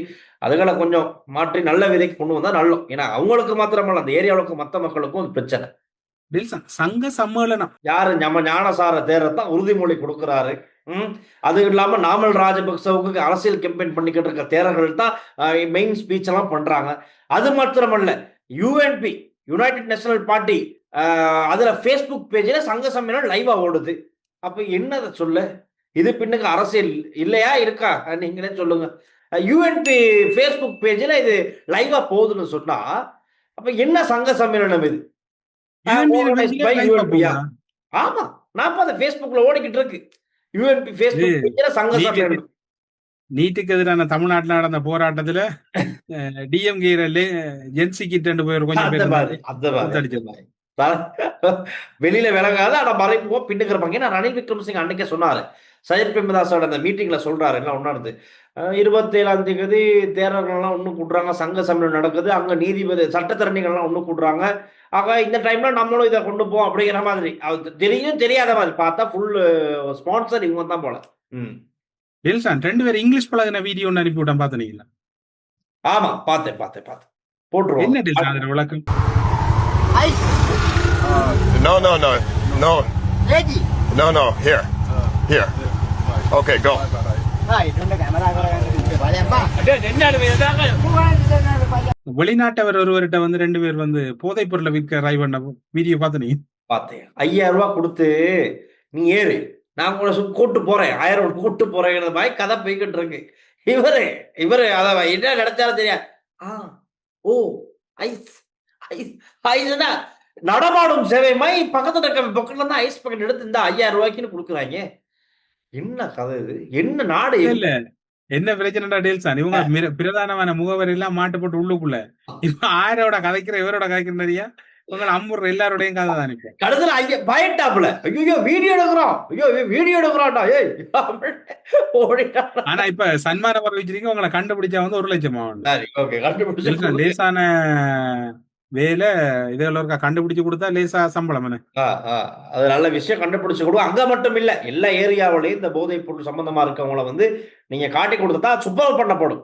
அதுகளை கொஞ்சம் மாற்றி நல்ல விதைக்கு கொண்டு வந்தா நல்லோம். ஏன்னா அவங்களுக்கு மாத்திரமல்ல, அந்த ஏரியாவுக்கு மற்ற மக்களுக்கும் அது பிரச்சனை. சங்க சம்மேளனம் யாரு நம்ம ஞானசார தேரத்தான் உறுதிமொழி கொடுக்கிறாரு. அது இல்லாம நாமல் ராஜபக்சவுக்கு அரசியல் கேம்பெயின் பண்ணிக்கிட்டு இருக்க தேரர்கள் தான் மெயின் ஸ்பீச் எல்லாம் பண்றாங்க. அது மாத்திரமல்ல, யூஎன்பி யுனைடெட் நேஷனல் பார்ட்டி அதுல பேஸ்புக் பேஜ்ல சங்க சம்மேளனம் லைவா ஓடுது. அப்ப என்னதை சொல்ல, இது பின்னுக்கு அரசியல் இல்லையா இருக்கா நீங்களே சொல்லுங்க. யூஎன்பி பேஸ்புக் பேஜ்ல இது லைவா போகுதுன்னு சொன்னா அப்ப என்ன சங்க சம்மேளனம் இது? ஆமா, நான் அதை பேஸ்புக்ல ஓடிக்கிட்டு இருக்கு. யூஎன்பி பேஸ்புக் பேஜ்ல சங்க சம்மேளனம். நீட்டுக்கு எதிரான தமிழ்நாட்டில் நடந்த போராட்டத்துல டிஎம்கே ஜென்சி கிட்ட போய் கொஞ்சம் வெளியில விளங்காத ஆனா மறைப்போ பின்னுக்கு இருப்பாங்க. ஏன்னா ரணில் விக்ரமசிங்க அன்னைக்கே சொன்னாரு, சையத் பிரேமதாசோட அந்த மீட்டிங்ல சொல்றாரு எல்லாம் ஒன்னானது 27ஆம் தேதி தேர்தல்கள்லாம் ஒண்ணு கூட்டுறாங்க, சங்க சம்மேளனம் நடக்குது, அங்க நீதிபதி சட்டத்தரணிகள்லாம் ஒண்ணு கூட்டுறாங்க. ஆக இந்த டைம்ல நம்மளும் இதை கொண்டு போவோம் அப்படிங்கிற மாதிரி அது தெரியும் தெரியாத மாதிரி பார்த்தா ஃபுல் ஸ்பான்சர் இவங்க தான் போல. ரெண்டு பேரும் இங்கிலீஷ் பழகின வீடியோ ஒன்று அனுப்பி விட்டேன், பாத்தீங்களா? ஆமா, பார்த்தேன் போட்டுருவோம். என்ன டெல்சன் அதோட விளக்கம்? No, here. Okay, go. வெளிநாட்டவர் ஒருவர்கிட்ட வந்து 2 பேர் வந்து போதைப் பொருளை விற்க ட்ரை பண்ண வீடியோ பார்த்தேன். 5000 ரூபாய் கொடுத்து நீ ஏறு, நான் உங்களை கூட்டு போறேன், 1000 ரூபாய் கூட்டு போறேன் மாதிரி கதை போய்கிட்டு இருக்கு. இவரு அத என்ன நடத்தாலும் தெரியாது. ஓ ஐஸ் ஐஸ்னா நடமாடும் சேவை மாதிரி பக்கத்துல இருக்க பக்கத்துல இருந்து ஐஸ் பாக்கெட் எடுத்து இந்த 5000 ரூபாய்க்குன்னு கொடுக்குறாங்க. என்ன கதை இது? என்ன நாடு? இல்ல என்ன பிரச்சனைடா டேல்சான், இவங்க பிரதானமான முகவரி எல்லாம் மாட்டு போட்டு உள்ளுக்குள்ள இப்ப 1000 கதைக்கிற இவரோட கதைக்கிறா உங்களை அம்புற எல்லாரோடையும் கதை தான். இப்ப கடைசியில ஐயா பயட்டாப்புல, ஐயோ வீடியோ எடுக்கிறோம், ஐயோ வீடியோ எடுக்கிறான்டா ஏய் ஓடிட்டா. ஆனா இப்ப சன்மானம் வச்சிருக்கீங்க, உங்களை கண்டுபிடிச்சா வந்து 1 லட்சம் கண்டுபிடிச்ச லேசான வேலை இதெல்லாம் கண்டுபிடிச்சு கொடுத்தா லேசா சம்பளம். அது நல்ல விஷயம், கண்டுபிடிச்சு கொடுக்கும். அங்க மட்டும் இல்ல, எல்லா ஏரியாவிலையும் இந்த போதைப் பொருள் சம்பந்தமா இருக்கவங்கள வந்து நீங்க காட்டி கொடுத்தா சுப்பரம் பண்ணப்படும்.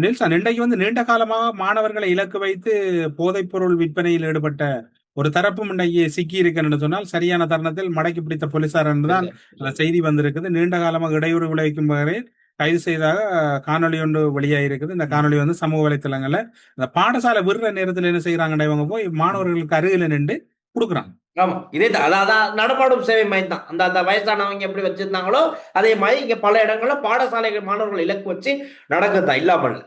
நெல்சன், இன்றைக்கு வந்து நீண்ட காலமாக மாணவர்களை இலக்கு வைத்து போதைப் பொருள் விற்பனையில் ஈடுபட்ட ஒரு தரப்பும் இன்றைக்கு சிக்கி இருக்குன்னு சொன்னால் சரியான தருணத்தில் மடக்கி பிடித்த போலீசார் என்றுதான் செய்தி வந்திருக்குது. நீண்ட காலமாக இடையூறு விளைவிக்கும் வகையில் கைது செய்தாக காணொலி ஒன்று வெளியாகிருக்குது. இந்த காணொலி வந்து சமூக வலைத்தளங்கள்ல இந்த பாடசாலை விடுற நேரத்தில் என்ன செய்யறாங்க, இவங்க போய் மாணவர்களுக்கு அருகில நின்று கொடுக்குறாங்க. ஆமா, இதே அதான் நடமாடும் சேவை மையம் தான். அந்த வயசானவங்க எப்படி வச்சிருந்தாங்களோ அதே மாதிரி இங்க பல இடங்கள்ல பாடசாலைகள் மாணவர்கள் இலக்கு வச்சு நடக்குதா இல்லாமல்.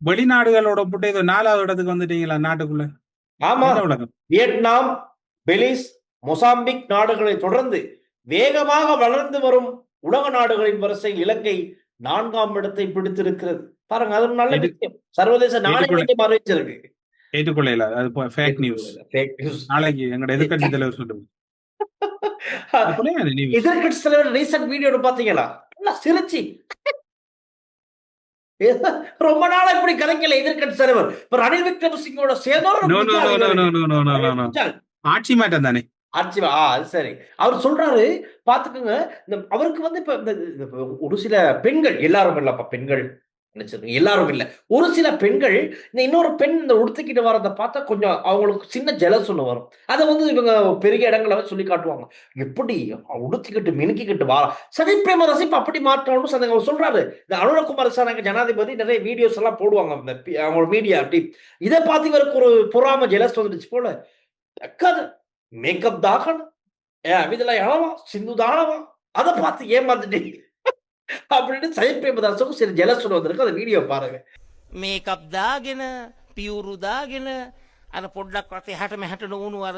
வெளிநாடுகளோட ஒப்பிட்டு இது 4வது இடத்துக்கு வந்துட்டீங்களா நாட்டுக்குள்ள? ஆமா, வியட்நாம், பெலிஸ், மொசாம்பிக் நாடுகளை தொடர்ந்து வேகமாக வளர்ந்து வரும் உலக நாடுகளின் வரிசையில் இலங்கை 4ஆம் இடத்தை பிடித்திருக்கிறது. பாருங்க, அது நல்ல விஷயம். சர்வதேச நாணயத்தையும் அறிவிச்சிருக்கு. ஏற்றுக்கொள்ள அது ஃபேக் நியூஸ். நாளைக்கு எங்களோட எதிர்கட்சி தலைவர் சொல்லுங்க. எதிர்கட்சி தலைவர் ரீசன்ட் வீடியோ பாத்தீங்களா? சிரிச்சி ரொம்ப நாளா இப்படி கதைக்கல எதிர்கட்சி தலைவர். இப்ப ரணில் விக்ரமசிங்கோட ஆட்சி மாற்றம் தானே. ஆட்சி அது சரி. அவர் சொல்றாரு பாத்துக்கோங்க, அவருக்கு வந்து இப்ப ஒரு சில பெண்கள், எல்லாரும் இல்லப்பா பெண்கள் நினைச்சிருக்கீங்க எல்லாரும் இல்ல. ஒரு சில பெண்கள் இந்த இன்னொரு பெண் இந்த உடுத்திக்கிட்டு வரத பார்த்தா கொஞ்சம் அவங்களுக்கு சின்ன ஜெலஸ் ஒண்ணு வரும். அத வந்து இவங்க பெரிய இடங்கள்ல வச்சு சொல்லி காட்டுவாங்க. எப்படி உடுத்திக்கிட்டு மினுக்கிக்கிட்டு வா சஜித் பிரேமதாஸ் இப்ப அப்படி மாற்றணும்னு அவர் சொல்றாரு. இந்த அனுரகுமார் சார் ஜனாதிபதி நிறைய வீடியோஸ் எல்லாம் போடுவாங்க அவங்க மீடியா அப்படி. இதை பார்த்து இவருக்கு ஒரு பொறாம ஜெலஸ் வந்துடுச்சு போல. தக்காது மேக்கப் தாகணும் இதுல எழவா சிந்து தானவா அதை பார்த்து ஏமாந்துட்டீங்க அப்படின்னு சஜித் பிரேமதாஸுக்கும் சில ஜெலஸ் வந்திருக்கு. அந்த வீடியோ பாருங்க. මේකප් දාගෙන පියවුරු දාගෙන අර පොඩ්ඩක් වතේ හැට මෙහට නොවුණු අර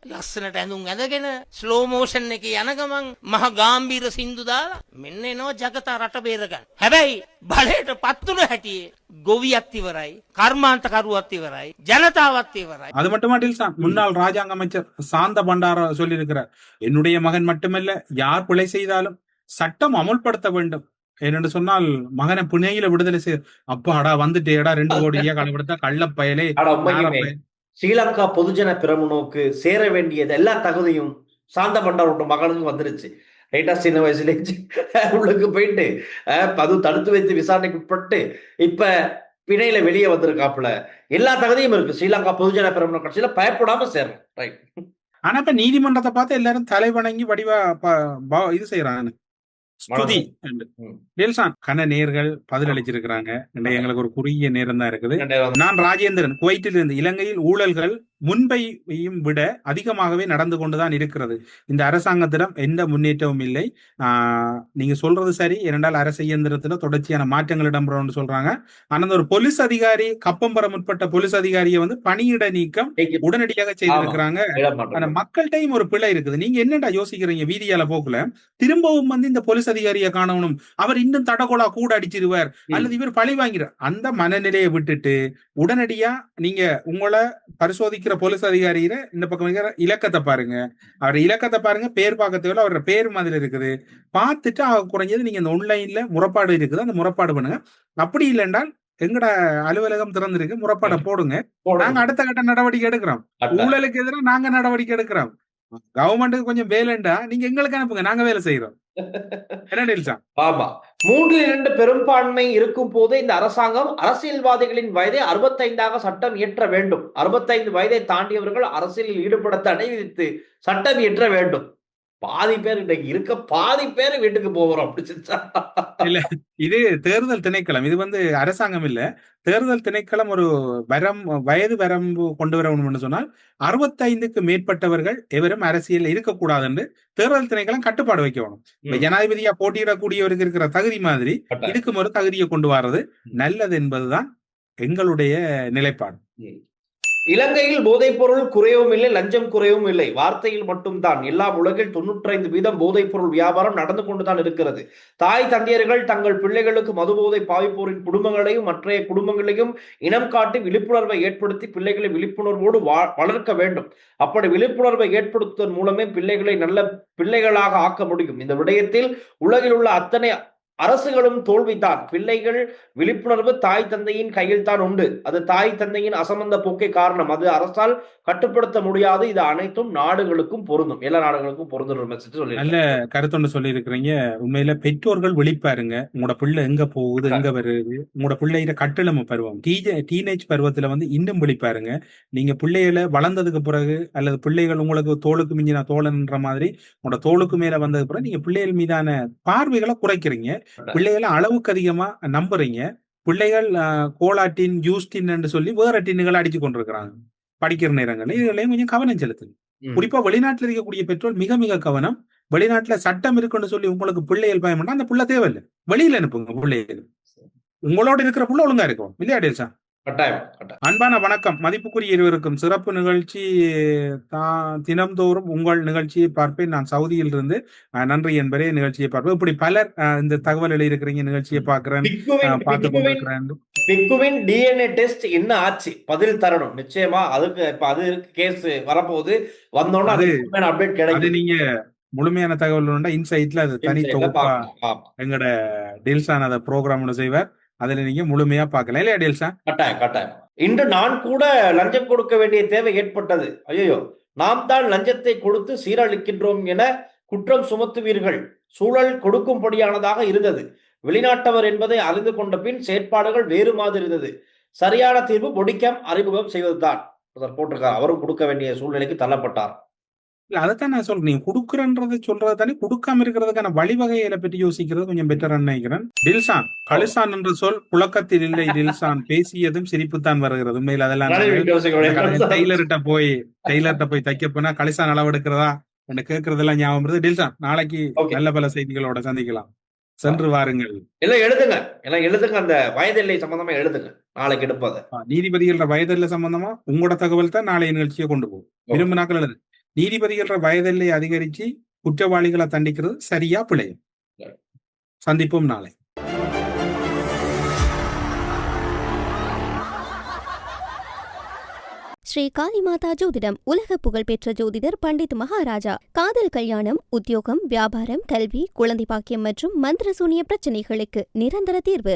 ලස්සනට ඇඳුම් ඇඳගෙන ස්ලෝ මෝෂන් එකේ යන ගමන් මහ ගාම්භීර සින්දු දාලා මෙන්න එනවා ජගතා රට බේරගන්න. හැබැයි බලයට පත් වුණ හැටියේ ගොවියත් ඉවරයි, කර්මාන්තකරුවත් ඉවරයි, ජනතාවත් ඉවරයි. அது மட்டுமா டில்சான், முன்னாள் ராஜாங்க அமைச்சர் சாந்த பண்டார சொல்லியிருக்கிறார், என்னுடைய மகன் மட்டுமல்ல யார் பிழை செய்தாலும் சட்டம் அமுல்படுத்த வேண்டும். ஏனென்று சொன்னால் மகனை புனையில விடுதலை செய்ய அப்பாடா வந்துட்டேடா 2 கோடி கணப்படுத்த கள்ளப்பயலே. ஸ்ரீலங்கா பொதுஜன பிரமுனோக்கு சேர வேண்டியது எல்லா தகுதியும் சாந்த பண்டாரோட மகனுக்கு வந்துருச்சு. ரைட்டா சின்ன வயசுல உள்ளுக்கு போயிட்டு அது தடுத்து வைத்து விசாரணைக்கு உட்பட்டு இப்ப பிணையில வெளியே வந்திருக்காப்புல. எல்லா தகுதியும் இருக்கு. ஸ்ரீலங்கா பொதுஜன பிரமுன கட்சியில பயப்படாம சேரணும். ரைட். ஆனா இப்ப நீதிமன்றத்தை பார்த்து எல்லாரும் தலை வணங்கி வடிவா இது செய்யறாங்க. ஸ்துதி கன நேர்கள் பதிலளிச்சிருக்கிறாங்க. எங்களுக்கு ஒரு குறுகிய நேரம் தான் இருக்குது. நான் ராஜேந்திரன், குவைட்டில் இருந்து. இலங்கையில் ஊழல்கள் முன்பையும் விட அதிகமாகவே நடந்து கொண்டுதான் இருக்கிறது. இந்த அரசாங்கத்திடம் எந்த முன்னேற்றமும் இல்லை. நீங்க சொல்றது சரி, இரண்டால் அரசு இயந்திரத்துல தொடர்ச்சியான மாற்றங்கள் இடம்பெறும் சொல்றாங்க. ஆனா ஒரு போலீஸ் அதிகாரி கப்பம்பர முற்பட்ட போலீஸ் அதிகாரியை வந்து பணியிட நீக்கம் உடனடியாக செய்திருக்கிறாங்க. ஆனா மக்கள்கிட்டையும் ஒரு பிழை இருக்குது. நீங்க என்னடா யோசிக்கிறீங்க? வீதியால போக்குல திரும்பவும் வந்து இந்த போலீஸ் அதிகாரியை காணணும், அவர் இன்னும் தடகொலா கூட அடிச்சிருவார் அல்லது இவர் பழி வாங்கிறார், அந்த மனநிலையை விட்டுட்டு உடனடியா நீங்க உங்களை பரிசோதிக்கிற போலீஸ் அதிகாரியில இந்த பக்கம் இலக்கத்தை பாருங்க, அவர் இலக்கத்தை பாருங்க, பேர் பார்க்க தேவையில்ல, அவரோட பேர் மாதிரி இருக்குது, பார்த்துட்டு குறைஞ்சது நீங்க இந்த ஆன்லைன்ல முறைப்பாடு இருக்குது, அந்த முறைப்பாடு பண்ணுங்க. அப்படி இல்லைன்றால் எங்கட அலுவலகம் திறந்திருக்கு, முறைப்பாடை போடுங்க, நாங்க அடுத்த கட்ட நடவடிக்கை எடுக்கிறோம். ஊழலுக்கு எதிராக நாங்க நடவடிக்கை எடுக்கிறோம். கவர்மெண்ட்டுக்கு கொஞ்சம் வேலைண்டா நீங்க எங்களுக்கு அனுப்புங்க, நாங்க வேலை செய்யறோம். ஆமா, 3/2 பெரும்பான்மை இருக்கும் போது இந்த அரசாங்கம் அரசியல்வாதிகளின் வயதை 65 சட்டம் இயற்ற வேண்டும். 65 வயதை தாண்டியவர்கள் அரசியலில் ஈடுபட தடை விதித்து சட்டம் இயற்ற வேண்டும். பாதி பேர் இன்னைக்கு இருக்க, பாதி பேர் வீட்டுக்கு போகிறோம். இல்ல, இது தேர்தல் திணைக்களம், இது வந்து அரசாங்கம் இல்ல. தேர்தல் திணைக்களம் ஒரு வயது வரம்பு கொண்டு வரணும்னு சொன்னால் 65க்கு மேற்பட்டவர்கள் எவரும் அரசியல் இருக்கக்கூடாது என்று தேர்தல் திணைக்களம் கட்டுப்பாடு வைக்கணும். ஜனாதிபதியா போட்டியிடக்கூடியவருக்கு இருக்கிற தகுதி மாதிரி இதுக்கும் ஒரு தகுதியை கொண்டு வர்றது நல்லது என்பதுதான் எங்களுடைய நிலைப்பாடு. இலங்கையில் போதைப் பொருள் குறையவும் இல்லை, லஞ்சம் குறையவும் இல்லை, வார்த்தையில் மட்டும்தான். எல்லாம் உலகில் 95% போதைப் பொருள் வியாபாரம் நடந்து கொண்டுதான் இருக்கிறது. தாய் தந்தையர்கள் தங்கள் பிள்ளைகளுக்கு மதுபோதை பாவிப்போரின் குடும்பங்களையும் மற்ற குடும்பங்களையும் இனம் காட்டி விழிப்புணர்வை ஏற்படுத்தி பிள்ளைகளை விழிப்புணர்வோடு வளர்க்க வேண்டும். அப்படி விழிப்புணர்வை ஏற்படுத்துவதன் மூலமே பிள்ளைகளை நல்ல பிள்ளைகளாக ஆக்க முடியும். இந்த விடயத்தில் உலகில் உள்ள அத்தனை அரசுகளும் தோல்விதான். பிள்ளைகள் விழிப்புணர்வு தாய் தந்தையின் கையில் தான் உண்டு. அது தாய் தந்தையின் அசமந்த போக்கே காரணம். அது அரசால் கட்டுப்படுத்த முடியாது. இது அனைத்தும் நாடுகளுக்கும் பொருந்தும், எல்லா நாடுகளுக்கும் பொருந்தும். நல்ல கருத்தொன்று சொல்லி இருக்கிறீங்க. உண்மையில பெற்றோர்கள் விழிப்பாருங்க. உங்களோட பிள்ளை எங்க போகுது, எங்க வருது, உங்களோட பிள்ளைகிட்ட கட்டளம பருவம், டீனேஜ் பருவத்துல வந்து இன்னும் விழிப்பாருங்க. நீங்க பிள்ளைகளை வளர்ந்ததுக்கு பிறகு அல்லது பிள்ளைகள் உங்களுக்கு தோளுக்கு மிஞ்சின தோழன்ற மாதிரி உங்களோட தோளுக்கு மேல வந்ததுக்கு பிறகு நீங்க பிள்ளைகள் மீதான பார்வைகளை குறைக்கிறீங்க. பிள்ளைகளை அளவுக்கு அதிகமா நம்புறீங்க. பிள்ளைகள் கோலாட்டின் ஜூஸ்டின் என்று சொல்லி வேற டின்னுகளை அடிச்சு கொண்டிருக்கிறாங்க படிக்கிற நேரங்கள்ல. இதுலயும் கொஞ்சம் கவனம் செலுத்துங்க. குறிப்பா வெளிநாட்டுல இருக்கக்கூடிய பெற்றோர் மிக மிக கவனம். வெளிநாட்டுல சட்டம் இருக்குன்னு சொல்லி உங்களுக்கு பிள்ளைகள் பயன்பட்டா அந்த புள்ள தேவையில்லை, வெளியில அனுப்புங்க. பிள்ளைகள் உங்களோட இருக்கிற புள்ள ஒழுங்கா இருக்கும் இல்லையா டேல்சா? அன்பான வணக்கம். மதிப்புக்குரிய இருவருக்கும் சிறப்பு நிகழ்ச்சி. தினம்தோறும் உங்கள் நிகழ்ச்சியை பார்ப்பேன். நான் சவுதியில் இருந்து. நன்றி என்பதே நிகழ்ச்சியை பார்ப்பேன். இப்படி பலர் இந்த தகவல் எழுதியிருக்கிறீங்க, நிகழ்ச்சியை பார்க்கிறேன், பார்த்து கொண்டிருக்கிறேன். பிக்குவின் DNA டெஸ்ட் என்ன ஆச்சு, பதில் தரணும் நிச்சயமா. அதுக்கு இப்ப அது கேஸ் வரப்போகுது, வந்தோன்னா அப்டேட் கிடைக்கும். நீங்க முழுமையான தகவல் இன்சைட்ல அது தனி தொகுப்பா எங்கட டெல்சான் அதை ப்ரோக்ராம் செய்வார். அதுல நீங்க முழுமையா பார்க்கலாம் இல்லையா டெல்சா? கட்டாயம். இன்று நான் கூட லஞ்சம் கொடுக்க வேண்டிய தேவை ஏற்பட்டது. ஐயோ, நாம் தான் லஞ்சத்தை கொடுத்து சீரழிக்கின்றோம் என குற்றம் சுமத்துவீர்கள். சூழல் கொடுக்கும்படியானதாக இருந்தது. வெளிநாட்டவர் என்பதை அறிந்து கொண்ட பின் செயற்பாடுகள் வேறு மாதிரி இருந்தது. சரியான தீர்வு பொடிக்கம் அறிமுகம் செய்வதுதான் போட்டிருக்கார். அவரும் கொடுக்க வேண்டிய சூழ்நிலைக்கு தள்ளப்பட்டார். இல்ல அதைத்தான் நான் சொல்றேன். நீங்க கொடுக்குறன்றதை சொல்றது தானே, கொடுக்காம இருக்கிறதுக்கான வழிவகைகளை பற்றி யோசிக்கிறது கொஞ்சம் பெட்டர் நினைக்கிறேன். டில்சான் கலிசான் என்ற சொல் புழக்கத்தில் இல்லை. டில்சான் பேசியதும் சிரிப்புத்தான் வருகிறது. உண்மையில் அதெல்லாம் டெய்லர்கிட்ட போய் தைக்க போனா கலிசான் அளவெடுக்கிறதா என்று கேட்கறதெல்லாம் ஞாபகம் வருது. டில்சான் நாளைக்கு நல்ல பல செய்திகளோட சந்திக்கலாம். சென்று வாருங்கள். எல்லாம் எழுதுங்க. அந்த வயதெல்லை சம்பந்தமா எழுதுங்க. நாளைக்கு எடுப்பது நீதிபதிகள வயதெல்லை சம்பந்தமா உங்களோட தகவல் தான் நாளைய நிகழ்ச்சியை கொண்டு போகும். விரும்பினாக்கள் எழுது. நீதிபதிகள வயதெல்லை அதிகரிச்சு குற்றவாளிகளை தண்டிக்கிறது சரியா பிழையா? சந்திப்போம் நாளை. ஸ்ரீ காளிமாதா ஜோதிடம் உலக புகழ்பெற்ற ஜோதிடர் பண்டித் மகாராஜா. காதல், கல்யாணம், உத்தியோகம், வியாபாரம், கல்வி, குழந்தை பாக்கியம் மற்றும் மந்திர சூனிய பிரச்சனைகளுக்கு நிரந்தர தீர்வு.